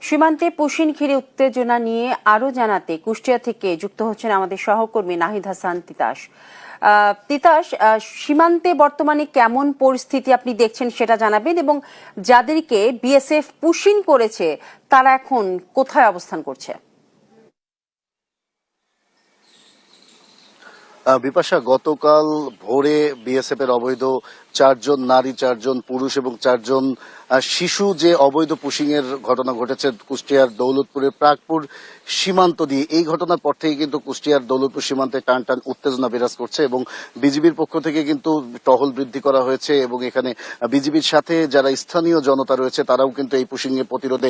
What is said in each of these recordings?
সীমান্তে পুশিন ঘিরে উত্তেজনা নিয়ে আরো জানাতে কুষ্টিয়া থেকে যুক্ত হচ্ছেন আমাদের সহকর্মী নাহিদ হাসান তিতাস। তিতাস, সীমান্তে বর্তমানে কেমন পরিস্থিতি আপনি দেখছেন সেটা জানাবেন, এবং যাদেরকে বিএসএফ পুশিন করেছে তারা এখন কোথায় অবস্থান করছে? বিপাশা, গতকাল ভোরে বিএসএফ এর অবৈধ 4 জন নারী, 4 জন পুরুষ এবং 4 জন শিশু যে অবৈধ পুশিং এর ঘটনা ঘটেছে কুষ্টিয়ার দৌলতপুরের প্রাগপুর সীমান্ত দিয়ে, এই ঘটনার পর থেকে কিন্তু কুষ্টিয়ার দৌলতপুর সীমান্তে টান টান উত্তেজনা বিরাজ করছে এবং বিজিবির পক্ষ থেকে কিন্তু টহল বৃদ্ধি করা হয়েছে এবং এখানে বিজিবির সাথে যারা স্থানীয় জনতা রয়েছে তারাও কিন্তু এই পুশিং এর প্রতিরোধে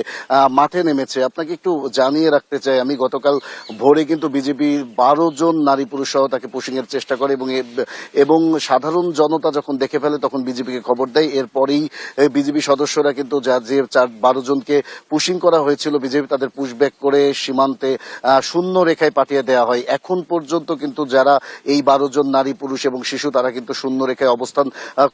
মাঠে নেমেছে। আপনাকে একটু জানিয়ে রাখতে চাই, আমি গতকাল ভোরে কিন্তু বিজিবি 12 জন নারী পুরুষ সহ তাকে পুশিং এর চেষ্টা করে এবং সাধারণ জনতা যখন দেখে ফেলে তখন বিজিবিকে খবর দেয়। এরপরেই বিজিবি সদস্যরা কিন্তু যে 12 জনকে পুশিং করা হয়েছিল, বিজেপি তাদের পুশব্যাক করে সীমান্তে শূন্য রেখায় পাঠিয়ে দেওয়া হয়। এখন পর্যন্ত কিন্তু যারা এই 12 জন নারী পুরুষ এবং শিশু তারা কিন্তু শূন্য রেখায় অবস্থান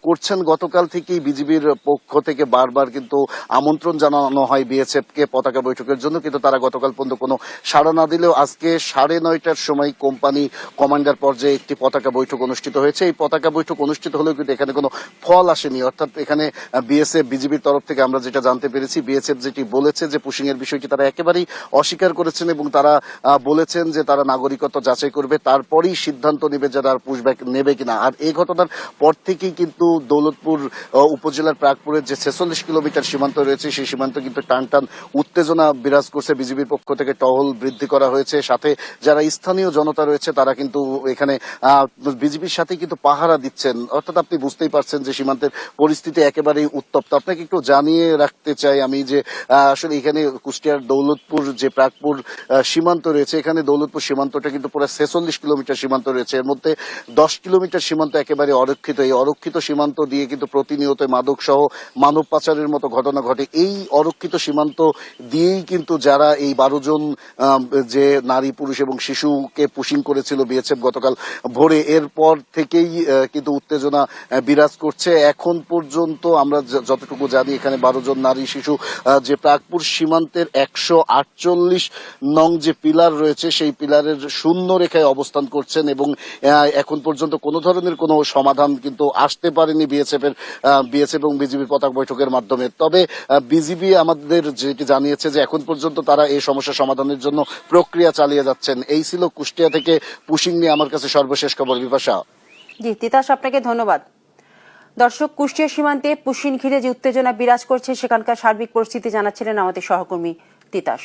করছেন। গতকাল থেকেই বিজিবির পক্ষ থেকে বারবার কিন্তু আমন্ত্রণ জানানো হয় বিএসএফ কে পতাকা বৈঠকের জন্য, কিন্তু তারা গতকাল পর্যন্ত কোনো সাড়া না দিলেও আজকে 9:30টার সময় কোম্পানি কমান্ডার পর্যায়ে একটি পতাকা বৈঠক অনুষ্ঠিত হয়েছে। এই পতাকা বৈঠক অনুষ্ঠিত হলেও কিন্তু এখানে কোনো ফল আসেনি, অর্থাৎ এখানে বিএসএফ বিজিবির তরফ থেকে আমরা যেটা জানতে পেরেছি, বিএসএফ যেটি বলেছে যে পুশিং এর বিষয়টি তারা একেবারেই অস্বীকার করেছেন এবং তারা বলেছেন যে তারা নাগরিকত্ব যাচাই করবে, তারপরেই সিদ্ধান্ত নেবে যে তারা পুশব্যাক নেবে কিনা। আর এই ঘটনার পর থেকেই কিন্তু দৌলতপুর উপজেলার প্রাগপুরের যে 46 কিলোমিটার সীমান্ত রয়েছে সেই সীমান্ত কিন্তু টান টান উত্তেজনা বিরাজ করছে। বিজিবির পক্ষ থেকে টহল বৃদ্ধি করা হয়েছে, সাথে যারা স্থানীয় জনতা রয়েছে তারা কিন্তু এখানে বিজিবির সাথে কিন্তু পাহারা দিচ্ছেন। অর্থাৎ আপনি বুঝতেই পারছেন যে সীমান্তের পরিস্থিতি একেবারেই উত্তপ্ত। আপনাকে একটু জানিয়ে রাখতে চাই আমি যে আসলে এখানে কুষ্টিয়ার দৌলতপুর যে প্রাগপুর সীমান্ত রয়েছে, এখানে দৌলতপুর সীমান্তটা কিন্তু পুরো 46 কিলোমিটার সীমান্ত রয়েছে, এর মধ্যে 10 কিলোমিটার সীমান্ত একেবারে অরক্ষিত। এই অরক্ষিত সীমান্ত দিয়ে কিন্তু প্রতিনিয়ত মাদক সহ মানব পাচারের মতো ঘটনা ঘটে। এই অরক্ষিত সীমান্ত দিয়েই কিন্তু যারা এই 12 জন যে নারী পুরুষ এবং শিশুকে পুশিং করেছিল বিএসএফ গতকাল ভোরে, এরপর থেকেই কিন্তু উত্তেজনা বিরাজ করছে। এখন পর্যন্ত আমরা যতটুকু জানি এখানে 12 জন নারী শিশু যে প্রাগপুর সীমান্তের 148 নং যে পিলার রয়েছে সেই পিলারের শূন্য রেখায় অবস্থান করছেন এবং এখন পর্যন্ত কোনো ধরনের কোনো সমাধান কিন্তু আসতে পারেনি বিএসএফ এবং বিজিবির পতাকা বৈঠকের মাধ্যমে। তবে বিজিবি আমাদের যেটি জানিয়েছে যে এখন পর্যন্ত তারা এই সমস্যা সমাধানের জন্য প্রক্রিয়া চালিয়ে যাচ্ছেন। এই ছিল কুষ্টিয়া থেকে পুশিং নিয়ে আমার কাছে সর্বশেষ খবর। বিপাশা। জি তিতাস, আপনাকে ধন্যবাদ। দর্শক, কুষ্টিয়া সীমান্তে পুশিন ঘিরে যে উত্তেজনা বিরাজ করছে সেখানকার সার্বিক পরিস্থিতি জানাচ্ছিলেন আমাদের সহকর্মী তিতাস।